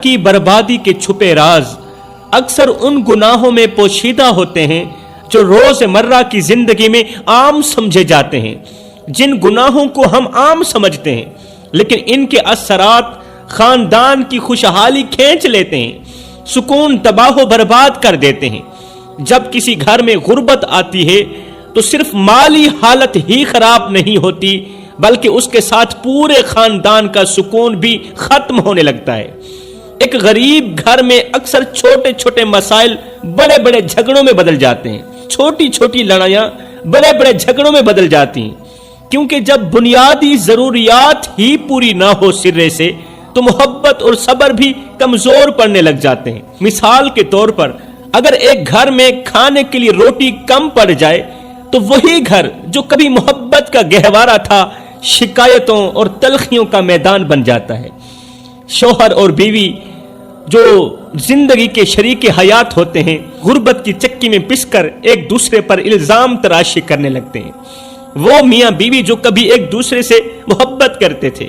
کی بربادی کے چھپے راز اکثر ان گناہوں میں پوشیدہ ہوتے ہیں جو روزمرہ کی زندگی میں عام سمجھے جاتے ہیں۔ جن گناہوں کو ہم عام سمجھتے ہیں لیکن ان کے اثرات خاندان کی خوشحالی کھینچ لیتے ہیں، سکون تباہ و برباد کر دیتے ہیں۔ جب کسی گھر میں غربت آتی ہے تو صرف مالی حالت ہی خراب نہیں ہوتی بلکہ اس کے ساتھ پورے خاندان کا سکون بھی ختم ہونے لگتا ہے۔ ایک غریب گھر میں اکثر چھوٹے چھوٹے مسائل بڑے بڑے جھگڑوں میں بدل جاتے ہیں، چھوٹی چھوٹی لڑائیاں بڑے بڑے جھگڑوں میں بدل جاتی ہیں، کیونکہ جب بنیادی ضروریات ہی پوری نہ ہو سرے سے تو محبت اور صبر بھی کمزور پڑنے لگ جاتے ہیں۔ مثال کے طور پر اگر ایک گھر میں کھانے کے لیے روٹی کم پڑ جائے تو وہی گھر جو کبھی محبت کا گہوارہ تھا شکایتوں اور تلخیوں کا میدان بن جاتا ہے۔ شوہر اور بیوی جو زندگی کے شریک حیات ہوتے ہیں غربت کی چکی میں پس کر ایک دوسرے پر الزام تراشی کرنے لگتے ہیں۔ وہ میاں بیوی جو کبھی ایک دوسرے سے محبت کرتے تھے،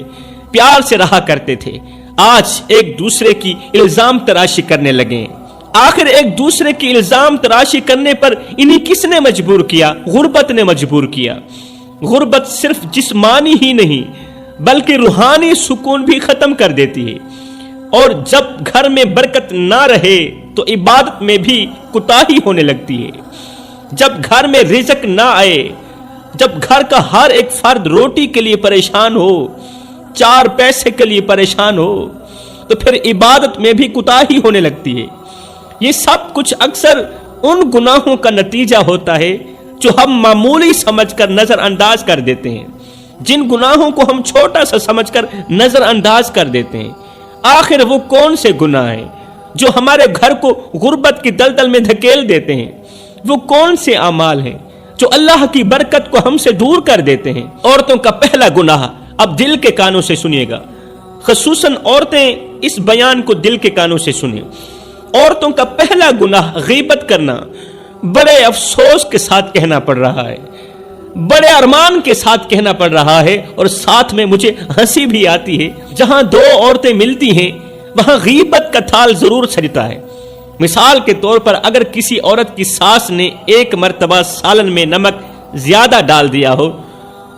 پیار سے رہا کرتے تھے، آج ایک دوسرے کی الزام تراشی کرنے لگے ہیں۔ آخر ایک دوسرے کی الزام تراشی کرنے پر انہیں کس نے مجبور کیا؟ غربت نے مجبور کیا۔ غربت صرف جسمانی ہی نہیں بلکہ روحانی سکون بھی ختم کر دیتی ہے، اور جب گھر میں برکت نہ رہے تو عبادت میں بھی کوتاہی ہونے لگتی ہے۔ جب گھر میں رزق نہ آئے، جب گھر کا ہر ایک فرد روٹی کے لیے پریشان ہو، چار پیسے کے لیے پریشان ہو، تو پھر عبادت میں بھی کوتاہی ہونے لگتی ہے۔ یہ سب کچھ اکثر ان گناہوں کا نتیجہ ہوتا ہے جو ہم معمولی سمجھ کر نظر انداز کر دیتے ہیں، جن گناہوں کو ہم چھوٹا سا سمجھ کر نظر انداز کر دیتے ہیں۔ آخر وہ کون سے گناہ ہیں جو ہمارے گھر کو غربت کی دلدل میں دھکیل دیتے ہیں؟ وہ کون سے اعمال ہیں جو اللہ کی برکت کو ہم سے دور کر دیتے ہیں؟ عورتوں کا پہلا گناہ، اب دل کے کانوں سے سنیے گا، خصوصاً عورتیں اس بیان کو دل کے کانوں سے سنیں۔ عورتوں کا پہلا گناہ غیبت کرنا۔ بڑے افسوس کے ساتھ کہنا پڑ رہا ہے، بڑے ارمان کے ساتھ کہنا پڑ رہا ہے، اور ساتھ میں مجھے ہنسی بھی آتی ہے۔ جہاں دو عورتیں ملتی ہیں وہاں غیبت کا تھال ضرور سجتا ہے۔ مثال کے طور پر اگر کسی عورت کی ساس نے ایک مرتبہ سالن میں نمک زیادہ ڈال دیا ہو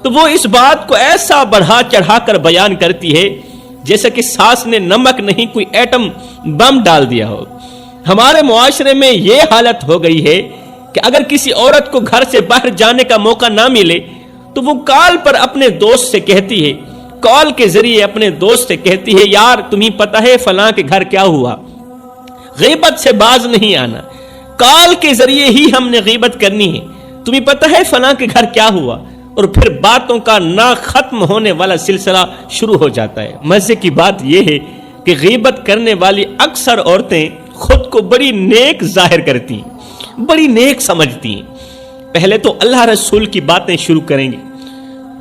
تو وہ اس بات کو ایسا بڑھا چڑھا کر بیان کرتی ہے جیسے کہ ساس نے نمک نہیں کوئی ایٹم بم ڈال دیا ہو۔ ہمارے معاشرے میں یہ حالت ہو گئی ہے کہ اگر کسی عورت کو گھر سے باہر جانے کا موقع نہ ملے تو وہ کال پر اپنے دوست سے کہتی ہے، کال کے ذریعے اپنے دوست سے کہتی ہے، یار تمہیں پتہ ہے فلاں کے گھر کیا ہوا۔ غیبت سے باز نہیں آنا، کال کے ذریعے ہی ہم نے غیبت کرنی ہے، تمہیں پتہ ہے فلاں کے گھر کیا ہوا، اور پھر باتوں کا نہ ختم ہونے والا سلسلہ شروع ہو جاتا ہے۔ مزے کی بات یہ ہے کہ غیبت کرنے والی اکثر عورتیں خود کو بڑی نیک ظاہر کرتی ہیں، بڑی نیک سمجھتی ہیں۔ پہلے تو اللہ رسول کی باتیں شروع کریں گی،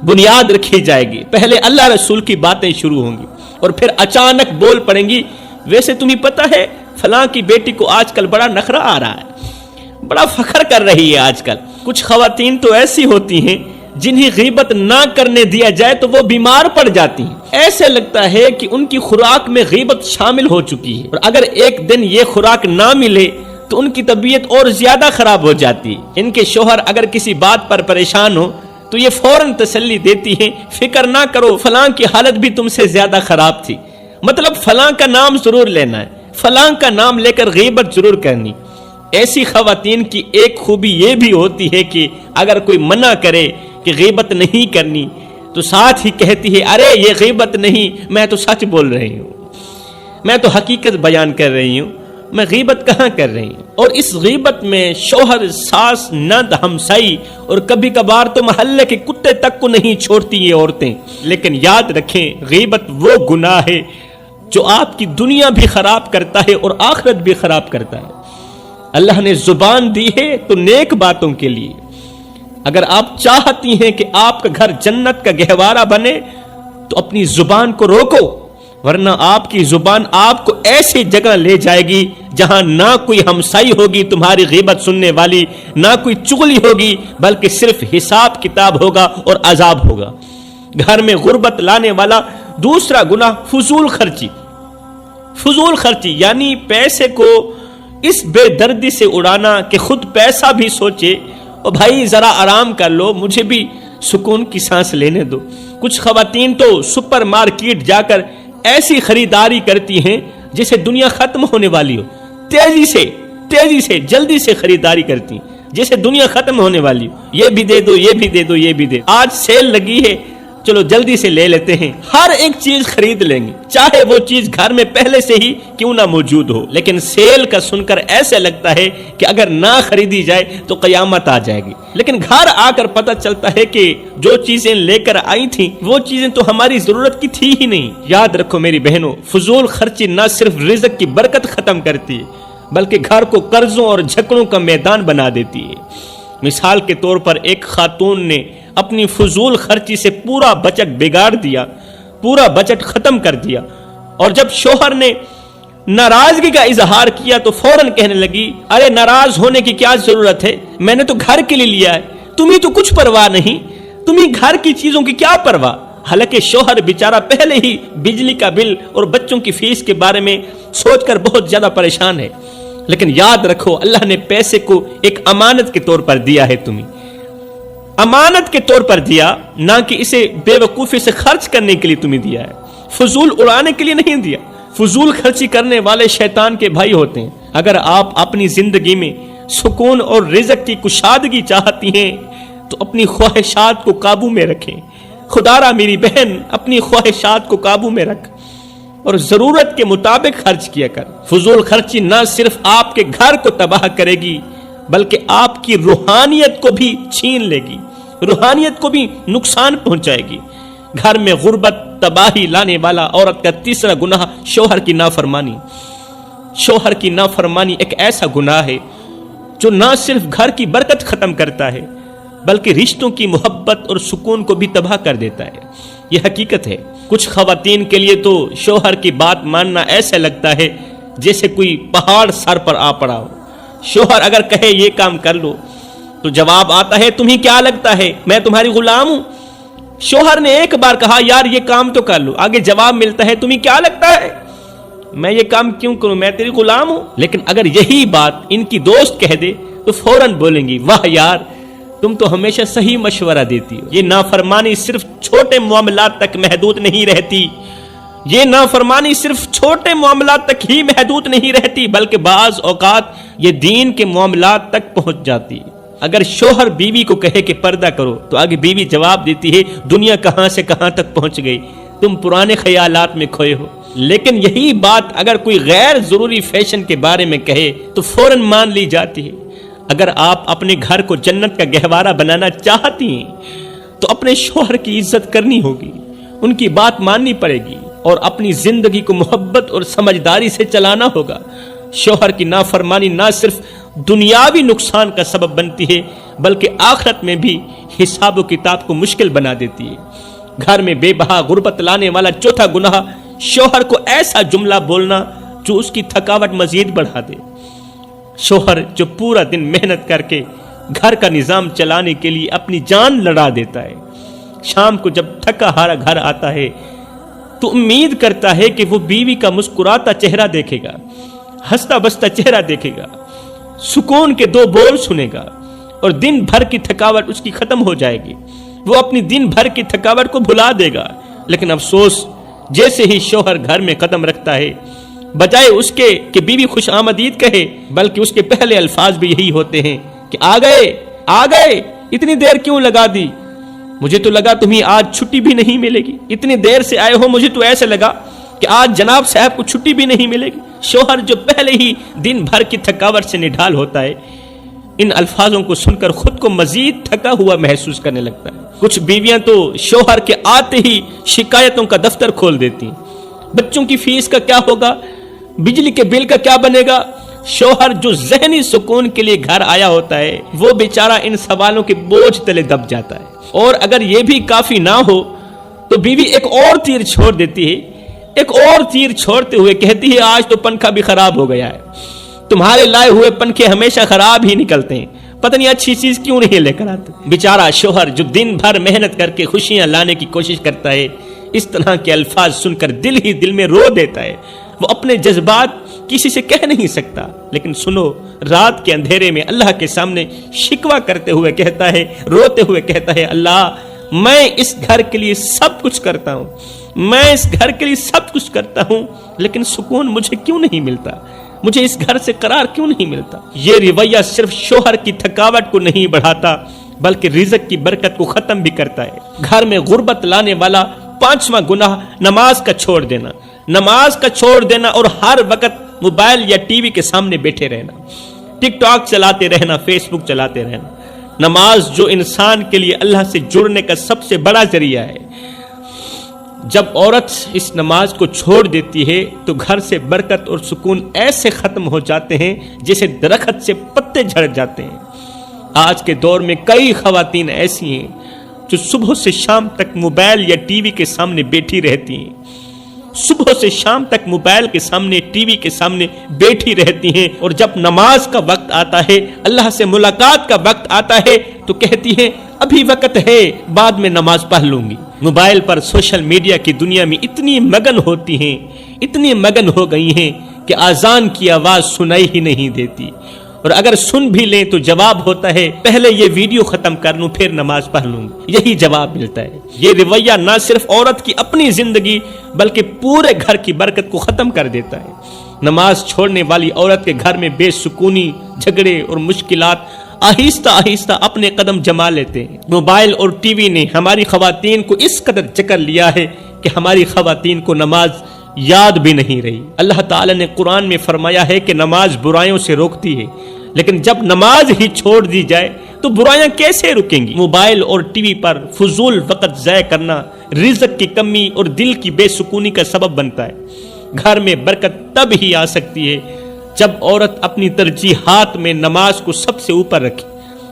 بنیاد رکھی جائے گی، پہلے اللہ رسول کی باتیں شروع ہوں گی اور پھر اچانک بول پڑیں گی، ویسے تمہیں پتہ ہے فلاں کی بیٹی کو آج کل بڑا نخرہ آ رہا ہے، بڑا فخر کر رہی ہے آج کل۔ کچھ خواتین تو ایسی ہوتی ہیں جنہیں غیبت نہ کرنے دیا جائے تو وہ بیمار پڑ جاتی ہیں، ایسے لگتا ہے کہ ان کی خوراک میں غیبت شامل ہو چکی ہے، اور اگر ایک دن یہ خوراک نہ ملے تو ان کی طبیعت اور زیادہ خراب ہو جاتی ہے۔ ان کے شوہر اگر کسی بات پر پریشان ہو تو یہ فوراً تسلی دیتی ہیں، فکر نہ کرو فلاں کی حالت بھی تم سے زیادہ خراب تھی، مطلب فلاں کا نام ضرور لینا ہے، فلاں کا نام لے کر غیبت ضرور کرنی۔ ایسی خواتین کی ایک خوبی یہ بھی ہوتی ہے کہ اگر کوئی منع کرے کہ غیبت نہیں کرنی تو ساتھ ہی کہتی ہے، ارے یہ غیبت نہیں، میں تو سچ بول رہی ہوں، میں تو حقیقت بیان کر رہی ہوں، میں غیبت کہاں کر رہی ہوں۔ اور اس غیبت میں شوہر، ساس، نند، ہمسائی اور کبھی کبھار تو محلے کے کتے تک کو نہیں چھوڑتی یہ عورتیں۔ لیکن یاد رکھیں غیبت وہ گناہ ہے جو آپ کی دنیا بھی خراب کرتا ہے اور آخرت بھی خراب کرتا ہے۔ اللہ نے زبان دی ہے تو نیک باتوں کے لیے، اگر آپ چاہتی ہیں کہ آپ کا گھر جنت کا گہوارہ بنے تو اپنی زبان کو روکو، ورنہ آپ کی زبان آپ کو ایسی جگہ لے جائے گی جہاں نہ کوئی ہمسائی ہوگی تمہاری غیبت سننے والی، نہ کوئی چغلی ہوگی، بلکہ صرف حساب کتاب ہوگا اور عذاب ہوگا۔ گھر میں غربت لانے والا دوسرا گناہ فضول خرچی۔ فضول خرچی یعنی پیسے کو اس بے دردی سے اڑانا کہ خود پیسہ بھی سوچے اور بھائی ذرا آرام کر لو، مجھے بھی سکون کی سانس لینے دو۔ کچھ خواتین تو سپر مارکیٹ جا کر ایسی خریداری کرتی ہیں جیسے دنیا ختم ہونے والی ہو، تیزی سے جلدی سے خریداری کرتی ہیں جیسے دنیا ختم ہونے والی ہو، یہ بھی دے دو، یہ بھی دے دو، یہ بھی دے دو، آج سیل لگی ہے چلو جلدی سے لے لیتے ہیں، ہر ایک چیز خرید لیں گے چاہے وہ چیز گھر میں پہلے سے ہی کیوں نہ موجود ہو، لیکن سیل کا سن کر ایسے لگتا ہے کہ اگر نہ خریدی جائے تو قیامت آ جائے گی، لیکن گھر آ کر پتہ چلتا ہے کہ جو چیزیں لے کر آئی تھیں وہ چیزیں تو ہماری ضرورت کی تھی ہی نہیں۔ یاد رکھو میری بہنوں، فضول خرچی نہ صرف رزق کی برکت ختم کرتی ہے بلکہ گھر کو قرضوں اور جھگڑوں کا میدان بنا دیتی ہے۔ مثال کے طور پر ایک خاتون نے اپنی فضول خرچی سے پورا بجٹ بگاڑ دیا، پورا بجٹ ختم کر دیا، اور جب شوہر نے ناراضگی کا اظہار کیا تو فوراً کہنے لگی، ارے ناراض ہونے کی کیا ضرورت ہے، میں نے تو گھر کے لیے لیا ہے، تمہیں تو کچھ پرواہ نہیں، تمہیں گھر کی چیزوں کی کیا پرواہ۔ حالانکہ شوہر بیچارہ پہلے ہی بجلی کا بل اور بچوں کی فیس کے بارے میں سوچ کر بہت زیادہ پریشان ہے، لیکن یاد رکھو اللہ نے پیسے کو ایک امانت کے طور پر دیا ہے، تمہیں امانت کے طور پر دیا، نہ کہ اسے بے وقوفی سے خرچ کرنے کے لیے تمہیں دیا ہے، فضول اڑانے کے لیے نہیں دیا۔ فضول خرچی کرنے والے شیطان کے بھائی ہوتے ہیں۔ اگر آپ اپنی زندگی میں سکون اور رزق کی کشادگی چاہتی ہیں تو اپنی خواہشات کو قابو میں رکھیں۔ خدارا میری بہن اپنی خواہشات کو قابو میں رکھ اور ضرورت کے مطابق خرچ کیا کر۔ فضول خرچی نہ صرف آپ کے گھر کو تباہ کرے گی بلکہ آپ کی روحانیت کو بھی چھین لے گی، روحانیت کو بھی نقصان پہنچائے گی۔ گھر میں غربت تباہی لانے والا عورت کا تیسرا گناہ شوہر کی نافرمانی۔ شوہر کی نافرمانی ایک ایسا گناہ ہے جو نہ صرف گھر کی برکت ختم کرتا ہے بلکہ رشتوں کی محبت اور سکون کو بھی تباہ کر دیتا ہے۔ یہ حقیقت ہے۔ کچھ خواتین کے لیے تو شوہر کی بات ماننا ایسا لگتا ہے جیسے کوئی پہاڑ سر پر آ پڑا ہو۔ شوہر اگر کہے یہ کام کر لو تو جواب آتا ہے تمہیں کیا لگتا ہے میں تمہاری غلام ہوں؟ شوہر نے ایک بار کہا یار یہ کام تو کر لو، آگے جواب ملتا ہے تمہیں کیا لگتا ہے میں یہ کام کیوں کروں، میں تیری غلام ہوں۔ لیکن اگر یہی بات ان کی دوست کہہ دے تو فوراً بولیں گی واہ یار تم تو ہمیشہ صحیح مشورہ دیتی ہو۔ یہ نافرمانی صرف چھوٹے معاملات تک محدود نہیں رہتی، یہ نافرمانی صرف چھوٹے معاملات تک ہی محدود نہیں رہتی بلکہ بعض اوقات یہ دین کے معاملات تک پہنچ جاتی ہے۔ اگر شوہر بیوی کو کہے کہ پردہ کرو تو آگے بیوی جواب دیتی ہے دنیا کہاں سے کہاں تک پہنچ گئی، تم پرانے خیالات میں کھوئے ہو۔ لیکن یہی بات اگر کوئی غیر ضروری فیشن کے بارے میں کہے تو فوراً مان لی جاتی ہے۔ اگر آپ اپنے گھر کو جنت کا گہوارہ بنانا چاہتی ہیں تو اپنے شوہر کی عزت کرنی ہوگی، ان کی بات ماننی پڑے گی اور اپنی زندگی کو محبت اور سمجھداری سے چلانا ہوگا۔ شوہر کی نافرمانی نہ صرف دنیاوی نقصان کا سبب بنتی ہے بلکہ آخرت میں بھی حساب و کتاب کو مشکل بنا دیتی ہے۔ گھر میں بے بہا غربت لانے والا چوتھا گناہ شوہر کو ایسا جملہ بولنا جو اس کی تھکاوٹ مزید بڑھا دے۔ شوہر جو پورا دن محنت کر کے گھر کا نظام چلانے کے لیے اپنی جان لڑا دیتا ہے، شام کو جب تھکا ہارا گھر آتا ہے تو امید کرتا ہے کہ وہ بیوی کا مسکراتا چہرہ دیکھے گا، ہنستا بستا چہرہ دیکھے گا، سکون کے دو بول سنے گا اور دن بھر کی تھکاوٹ اس کی ختم ہو جائے گی، وہ اپنی دن بھر کی تھکاوٹ کو بھلا دے گا۔ لیکن افسوس جیسے ہی شوہر گھر میں قدم رکھتا ہے بجائے اس کے کہ بیوی خوش آمدید کہے بلکہ اس کے پہلے الفاظ بھی یہی ہوتے ہیں کہ آ گئے اتنی دیر کیوں لگا دی، مجھے تو لگا تمہیں آج چھٹی بھی نہیں ملے گی، اتنی دیر سے آئے ہو مجھے تو ایسے لگا کہ آج جناب صاحب کو چھٹی بھی نہیں ملے گی۔ شوہر جو پہلے ہی دن بھر کی تھکاوٹ سے نڈھال ہوتا ہے ان الفاظوں کو سن کر خود کو مزید تھکا ہوا محسوس کرنے لگتا ہے۔ کچھ بیویاں تو شوہر کے آتے ہی شکایتوں کا دفتر کھول دیتی ہیں، بچوں کی فیس کا کیا ہوگا، بجلی کے بل کا کیا بنے گا۔ شوہر جو ذہنی سکون کے لیے گھر آیا ہوتا ہے وہ بیچارہ ان سوالوں کے بوجھ تلے دب جاتا ہے، اور اگر یہ بھی کافی نہ ہو تو بیوی ایک اور تیر چھوڑ دیتی ہے، ایک اور تیر چھوڑتے ہوئے کہتی ہے آج تو پنکھا بھی خراب ہو گیا ہے، تمہارے لائے ہوئے پنکھے ہمیشہ خراب ہی نکلتے ہیں، پتہ نہیں اچھی چیز کیوں نہیں لے کر آتے۔ بیچارہ شوہر جو دن بھر محنت کر کے خوشیاں لانے کی کوشش کرتا ہے اس طرح کے الفاظ سن کر دل ہی دل میں رو دیتا ہے، وہ اپنے جذبات کسی سے کہہ نہیں سکتا، لیکن سنو، رات کے اندھیرے میں اللہ کے سامنے شکوہ کرتے ہوئے کہتا ہے، روتے ہوئے کہتا ہے، اللہ میں اس گھر کے لیے سب کچھ کرتا ہوں، میں اس گھر کے لیے سب کچھ کرتا ہوں، لیکن سکون مجھے کیوں نہیں ملتا، مجھے اس گھر سے قرار کیوں نہیں ملتا۔ یہ رویہ صرف شوہر کی تھکاوٹ کو نہیں بڑھاتا بلکہ رزق کی برکت کو ختم بھی کرتا ہے۔ گھر میں غربت لانے والا 5واں گناہ نماز کا چھوڑ دینا، نماز کا چھوڑ دینا اور ہر وقت موبائل یا ٹی وی کے سامنے بیٹھے رہنا، ٹک ٹاک چلاتے رہنا، فیس بک چلاتے رہنا۔ نماز جو انسان کے لیے اللہ سے جڑنے کا سب سے بڑا ذریعہ ہے، جب عورت اس نماز کو چھوڑ دیتی ہے تو گھر سے برکت اور سکون ایسے ختم ہو جاتے ہیں جیسے درخت سے پتے جھڑ جاتے ہیں۔ آج کے دور میں کئی خواتین ایسی ہیں جو صبح سے شام تک موبائل یا ٹی وی کے سامنے بیٹھی رہتی ہیں، صبح سے شام تک موبائل کے سامنے، ٹی وی کے سامنے بیٹھی رہتی ہیں، اور جب نماز کا وقت آتا ہے، اللہ سے ملاقات کا وقت آتا ہے تو کہتی ہیں ابھی وقت ہے، بعد میں نماز پڑھ لوں گی۔ موبائل پر سوشل میڈیا کی دنیا میں اتنی مگن ہوتی ہیں، اتنی مگن ہو گئی ہیں کہ اذان کی آواز سنائی ہی نہیں دیتی، اور اگر سن بھی لیں تو جواب ہوتا ہے پہلے یہ ویڈیو ختم کر لوں پھر نماز پڑھ لوں گی، یہی جواب ملتا ہے۔ یہ رویہ نہ صرف عورت کی اپنی زندگی بلکہ پورے گھر کی برکت کو ختم کر دیتا ہے۔ نماز چھوڑنے والی عورت کے گھر میں بے سکونی، جھگڑے اور مشکلات آہستہ آہستہ اپنے قدم جما لیتے ہیں۔ موبائل اور ٹی وی نے ہماری خواتین کو اس قدر جکڑ لیا ہے کہ ہماری خواتین کو نماز یاد بھی نہیں رہی۔ اللہ تعالی نے قرآن میں فرمایا ہے کہ نماز برائیوں سے روکتی ہے، لیکن جب نماز ہی چھوڑ دی جائے تو برائیاں کیسے رکیں گی؟ موبائل اور ٹی وی پر فضول وقت ضائع کرنا رزق کی کمی اور دل کی بے سکونی کا سبب بنتا ہے۔ گھر میں برکت تب ہی آ سکتی ہے جب عورت اپنی ترجیحات میں نماز کو سب سے اوپر رکھے،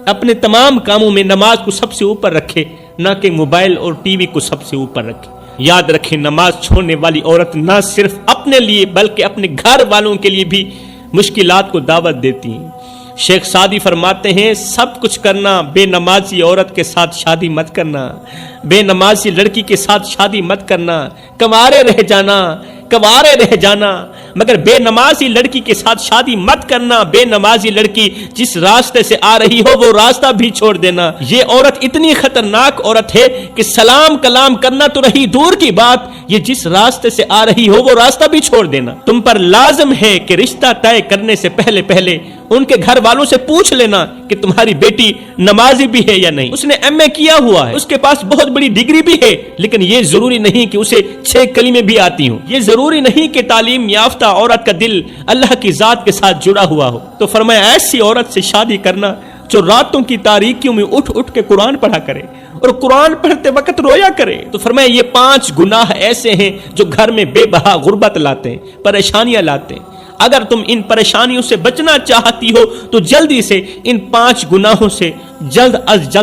اپنے تمام کاموں میں نماز کو سب سے اوپر رکھے، نہ کہ موبائل اور ٹی وی کو سب سے اوپر رکھے۔ یاد رکھیں، نماز چھوڑنے والی عورت نہ صرف اپنے لیے بلکہ اپنے گھر والوں کے لیے بھی مشکلات کو دعوت دیتی ہیں۔ شیخ سعدی فرماتے ہیں، سب کچھ کرنا، بے نمازی عورت کے ساتھ شادی مت کرنا، بے نمازی لڑکی کے ساتھ شادی مت کرنا، کنوارے رہ جانا، کنوارے رہ جانا، مگر بے نمازی لڑکی کے ساتھ شادی مت کرنا۔ بے نمازی لڑکی جس راستے سے آ رہی ہو وہ راستہ بھی چھوڑ دینا۔ یہ عورت اتنی خطرناک عورت ہے کہ سلام کلام کرنا تو رہی دور کی بات، یہ جس راستے سے آ رہی ہو وہ راستہ بھی چھوڑ دینا۔ تم پر لازم ہے کہ رشتہ طے کرنے سے پہلے ان کے گھر والوں سے پوچھ لینا کہ تمہاری بیٹی نمازی بھی ہے یا نہیں، اس نے ایم اے کیا ہوا ہے، اس کے پاس بہت بڑی ڈگری بھی ہے، لیکن یہ ضروری نہیں کہ اسے 6 کلمے بھی آتی ہوں، یہ ضروری نہیں کہ تعلیم یافتہ عورت کا دل اللہ کی ذات کے ساتھ جڑا ہوا ہو۔ تو فرمایا ایسی عورت سے شادی کرنا جو راتوں کی تاریکیوں میں اٹھ اٹھ کے قرآن پڑھا کرے اور قرآن پڑھتے وقت رویا کرے۔ تو فرمایا یہ 5 گناہ ایسے ہیں جو گھر میں بے بہا غربت لاتے ہیں، پریشانیاں لاتے ہیں۔ اگر تم ان پریشانیوں سے بچنا چاہتی ہو تو جلدی سے ان 5 گناہوں سے جلد از جلد